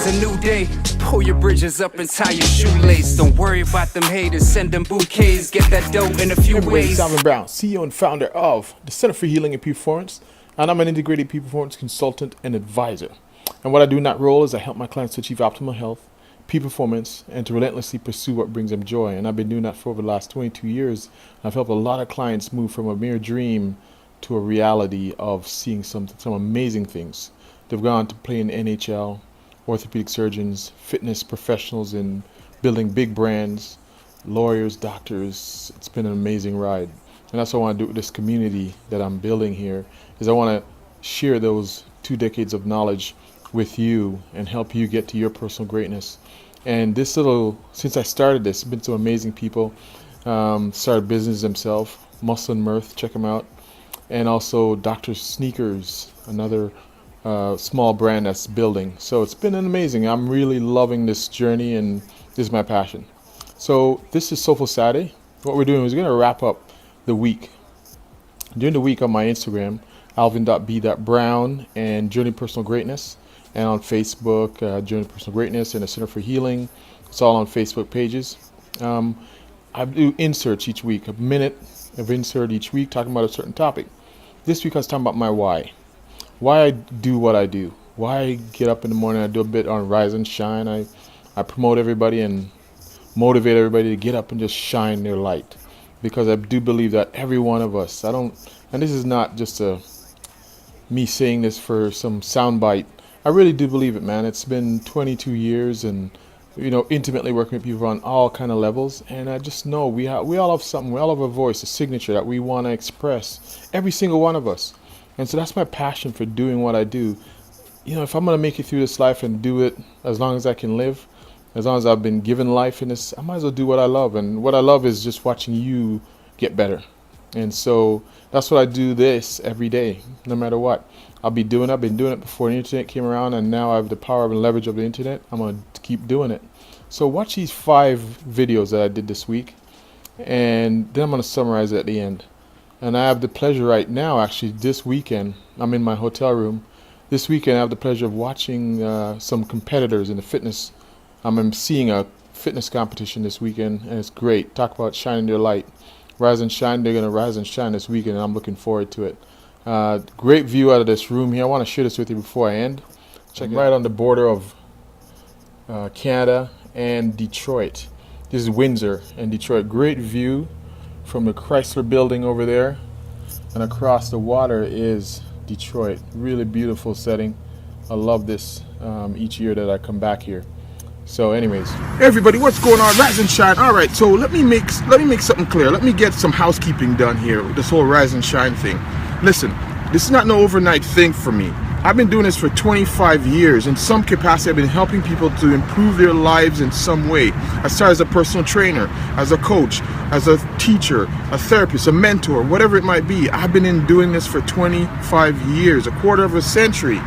is a new day. Pull your bridges up and tie your shoelace. Don't worry about them haters, send them bouquets. Get that dough in a few ways. I'm Alvin Brown, CEO and founder of the Center for Healing and Peak Performance, and I'm an integrated peak performance consultant and advisor. And what I do in that role is I help my clients to achieve optimal health, peak performance, and to relentlessly pursue what brings them joy. And I've been doing that for over the last 22 years. I've helped a lot of clients move from a mere dream to a reality of seeing some amazing things. They've gone to play in NHL, orthopedic surgeons, fitness professionals in building big brands, lawyers, doctors. It's been an amazing ride. And that's what I want to do with this community that I'm building here, is I want to share those 2 decades of knowledge with you and help you get to your personal greatness. And since I started this, it's been some amazing people. Started business themselves, Muscle and Mirth, check them out. And also Dr. Sneakers, another small brand that's building. So it's been amazing. I'm really loving this journey, and this is my passion. So this is Soulful Saturday. What we're doing is we're going to wrap up the week. During the week on my Instagram, alvin.b.brown and Journey Personal Greatness, and on Facebook, Journey Personal Greatness and the Center for Healing. It's all on Facebook pages. I do inserts each week, a minute of insert each week talking about a certain topic. This week I was talking about my why I do what I do, why I get up in the morning. I do a bit on Rise and Shine. I promote everybody and motivate everybody to get up and just shine their light, because I do believe that every one of us, and this is not just me saying this for some soundbite. I really do believe it, man. It's been 22 years and intimately working with people on all kind of levels, and I just know we all have something, we all have a voice, a signature that we want to express, every single one of us. And so that's my passion for doing what I do. If I'm going to make it through this life and do it as long as I can live, as long as I've been given life in this, I might as well do what I love. And what I love is just watching you get better. And so that's what I do this every day, no matter what. I've been doing it before the internet came around, and now I have the power and leverage of the internet. I'm going to keep doing it. So watch these 5 videos that I did this week, and then I'm going to summarize it at the end. And I have the pleasure right now, actually, this weekend, I'm in my hotel room. This weekend I have the pleasure of watching some competitors in the fitness. I'm seeing a fitness competition this weekend, and it's great. Talk about shining your light. Rise and Shine, they're going to rise and shine this weekend, and I'm looking forward to it. Great view out of this room here. I want to share this with you before I end. Check it. Right on the border of Canada and Detroit. This is Windsor and Detroit. Great view from the Chrysler building over there, and across the water is Detroit. Really beautiful setting. I love this each year that I come back here. So anyways, hey everybody, what's going on? Rise and Shine. All right, so let me make something clear. Let me get some housekeeping done here with this whole Rise and Shine thing. Listen, this is not no overnight thing for me. I've been doing this for 25 years. In some capacity, I've been helping people to improve their lives in some way. I started as a personal trainer, as a coach, as a teacher, a therapist, a mentor, whatever it might be. I've been doing this for 25 years, a quarter of a century.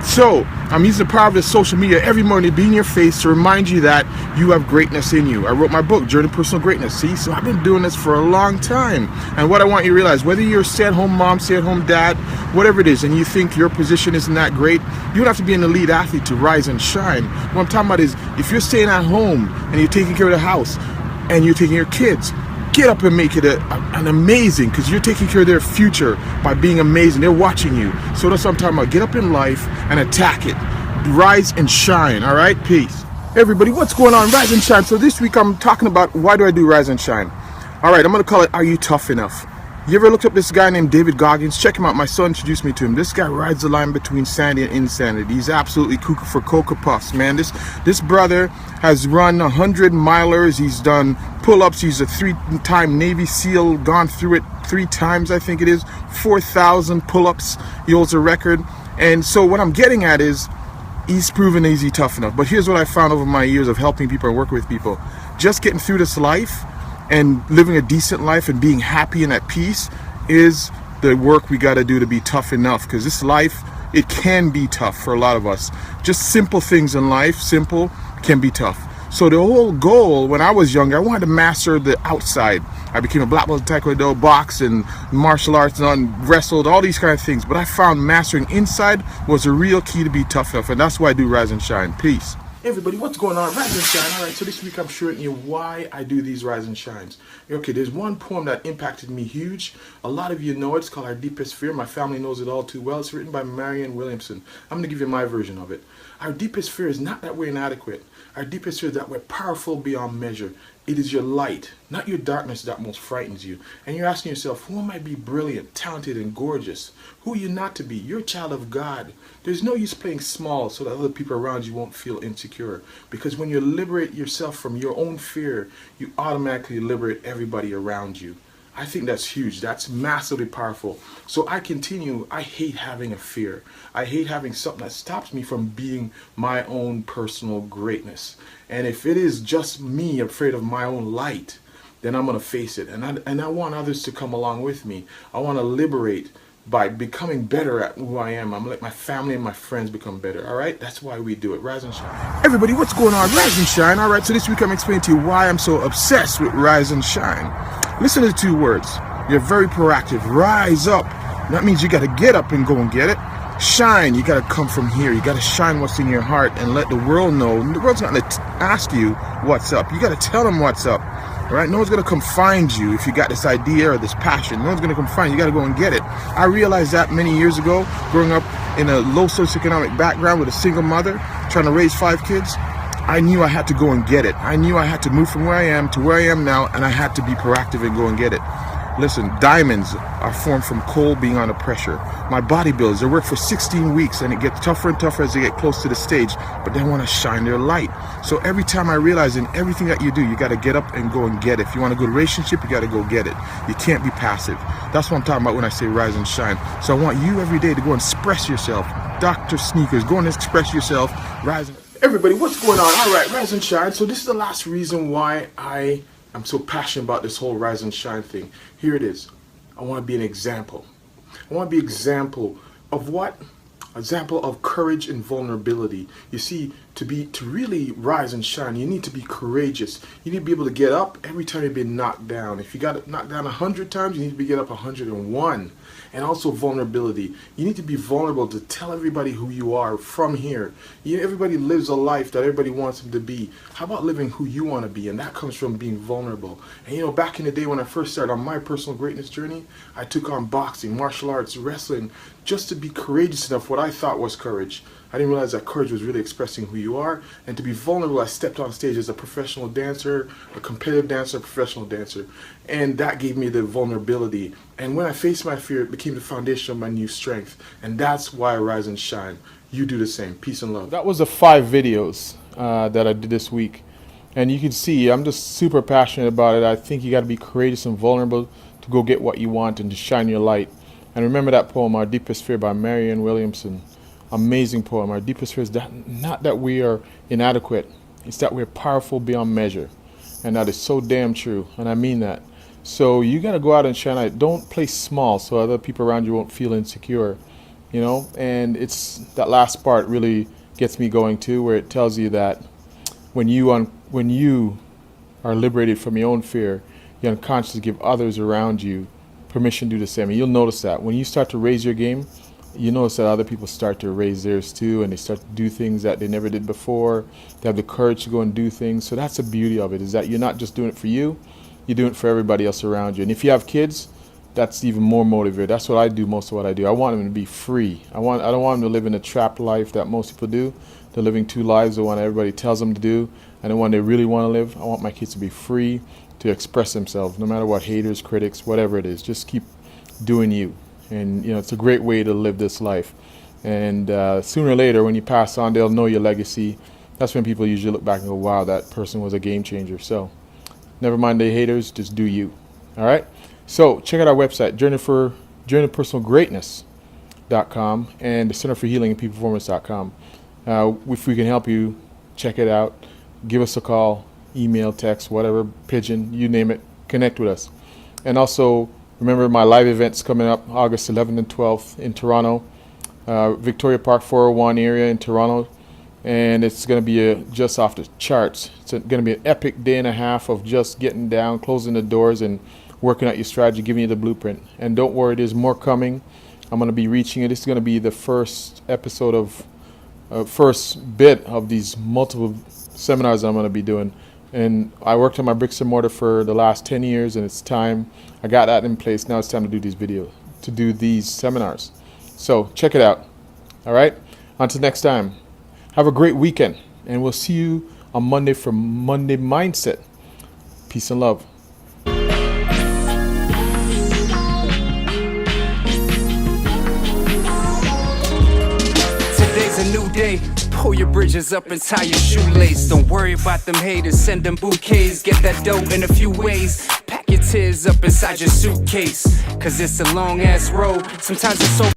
So I'm using the power of this social media every morning to be in your face to remind you that you have greatness in you. I wrote my book, Journey Personal Greatness. See, so I've been doing this for a long time. And what I want you to realize, whether you're a stay-at-home mom, stay-at-home dad, whatever it is, and you think your position isn't that great, you don't have to be an elite athlete to rise and shine. What I'm talking about is, if you're staying at home and you're taking care of the house and you're taking your kids, get up and make it an amazing, because you're taking care of their future by being amazing. They're watching you. So that's what I'm talking about. Get up in life and attack it. Rise and shine. All right? Peace. Hey everybody, what's going on? Rise and Shine. So this week I'm talking about, why do I do Rise and Shine? All right, I'm going to call it, Are You Tough Enough? You ever looked up this guy named David Goggins? Check him out. My son introduced me to him. This guy rides the line between sanity and insanity. He's absolutely cuckoo for Cocoa Puffs, man. This brother has run 100 milers. He's done pull-ups. He's a 3-time Navy SEAL, gone through it 3 times, I think it is. 4,000 pull-ups. He holds a record. And so what I'm getting at is, he's proven he's tough enough. But here's what I found over my years of helping people and working with people. Just getting through this life and living a decent life and being happy and at peace is the work we got to do to be tough enough, because this life, it can be tough for a lot of us. Just simple things in life, simple, can be tough. So the whole goal when I was younger, I wanted to master the outside. I became a black belt in Taekwondo, box, and martial arts, and wrestled, all these kind of things. But I found mastering inside was a real key to be tough enough, and that's why I do Rise and Shine. Peace. Hey everybody, what's going on? Rise and Shine. All right, so this week I'm showing you why I do these Rise and Shines. Okay, there's one poem that impacted me huge. A lot of you know it. It's called Our Deepest Fear. My family knows it all too well. It's written by Marianne Williamson. I'm going to give you my version of it. Our deepest fear is not that we're inadequate. Our deepest fear is that we're powerful beyond measure. It is your light, not your darkness, that most frightens you. And you're asking yourself, who am I to be brilliant, talented, and gorgeous? Who are you not to be? You're a child of God. There's no use playing small so that other people around you won't feel insecure. Because when you liberate yourself from your own fear, you automatically liberate everybody around you. I think that's huge. That's massively powerful. So I continue. I hate having a fear. I hate having something that stops me from being my own personal greatness. And if it is just me afraid of my own light, then I'm going to face it. And I want others to come along with me. I want to liberate by becoming better at who I am. I'm going to let my family and my friends become better. All right? That's why we do it. Rise and Shine. Everybody, what's going on? Rise and Shine. All right, so this week I'm explaining to you why I'm so obsessed with Rise and Shine. Listen to the two words. You're very proactive. Rise up. That means you got to get up and go and get it. Shine. You got to come from here. You got to shine what's in your heart and let the world know. The world's not going to ask you what's up. You got to tell them what's up. All right? No one's going to come find you if you got this idea or this passion. No one's going to come find you. You got to go and get it. I realized that many years ago, growing up in a low socioeconomic background with a single mother, trying to raise 5 kids. I knew I had to go and get it. I knew I had to move from where I am to where I am now, and I had to be proactive and go and get it. Listen, diamonds are formed from coal being under pressure. My bodybuilders, they work for 16 weeks, and it gets tougher and tougher as they get close to the stage, but they want to shine their light. So every time I realize in everything that you do, you got to get up and go and get it. If you want a good relationship, you got to go get it. You can't be passive. That's what I'm talking about when I say rise and shine. So I want you every day to go and express yourself. Dr. Sneakers, go and express yourself. Rise and... Everybody, what's going on? All right, Rise and Shine. So this is the last reason why I am so passionate about this whole Rise and Shine thing. Here it is. I want to be an example. I want to be an example of what? Example of courage and vulnerability. You see, to really rise and shine, you need to be courageous. You need to be able to get up every time you've been knocked down. If you got knocked down 100 times, you need to get up 101. And also vulnerability. You need to be vulnerable to tell everybody who you are from here. Everybody lives a life that everybody wants them to be. How about living who you want to be? And that comes from being vulnerable. And you know, back in the day when I first started on my personal greatness journey, I took on boxing, martial arts, wrestling, just to be courageous enough, what I thought was courage. I didn't realize that courage was really expressing who you are. And to be vulnerable, I stepped on stage as a professional dancer, a competitive dancer, a professional dancer. And that gave me the vulnerability. And when I faced my fear, it became the foundation of my new strength. And that's why I rise and shine. You do the same. Peace and love. That was the 5 videos that I did this week. And you can see I'm just super passionate about it. I think you got to be courageous and vulnerable to go get what you want and to shine your light. And remember that poem, Our Deepest Fear by Marianne Williamson. Amazing poem. Our deepest fear is that not that we are inadequate, it's that we're powerful beyond measure. And that is so damn true, and I mean that. So you got to go out and shine light. Don't play small so other people around you won't feel insecure, you know. And it's that last part really gets me going too, where it tells you that when you are liberated from your own fear, you unconsciously give others around you permission to do the same. And you'll notice that when you start to raise your game, you notice that other people start to raise theirs too, and they start to do things that they never did before. They have the courage to go and do things. So that's the beauty of it, is that you're not just doing it for you, you're doing it for everybody else around you. And if you have kids, that's even more motivated. That's what I do, most of what I do. I want them to be free. I don't want them to live in a trapped life that most people do. They're living 2 lives, the one everybody tells them to do, and the one they really want to live. I want my kids to be free to express themselves, no matter what, haters, critics, whatever it is. Just keep doing you. And you know, it's a great way to live this life. And sooner or later, when you pass on, they'll know your legacy. That's when people usually look back and go, wow, that person was a game changer. So never mind the haters, just do you. All right? So check out our website, journeytopersonalgreatness.com and the Center for Healing and Performance.com. If we can help you, check it out. Give us a call, email, text, whatever, pigeon, you name it. Connect with us. And also, remember my live events coming up August 11th and 12th in Toronto, Victoria Park 401 area in Toronto. and it's going to be just off the charts. It's going to be an epic day and a half of just getting down, closing the doors, and working out your strategy, giving you the blueprint. And don't worry, there's more coming. I'm going to be reaching it. This is going to be the first episode of first bit of these multiple seminars I'm going to be doing. And I worked on my bricks and mortar for the last 10 years, and it's time. I got that in place. Now it's time to do these videos, to do these seminars. So check it out. All right. Until next time, have a great weekend, and we'll see you on Monday for Monday Mindset. Peace and love. Today's a new day. Pull your bridges up and tie your shoelace. Don't worry about them haters, send them bouquets. Get that dough in a few ways. Pack your tears up inside your suitcase, cause it's a long ass road. Sometimes it's so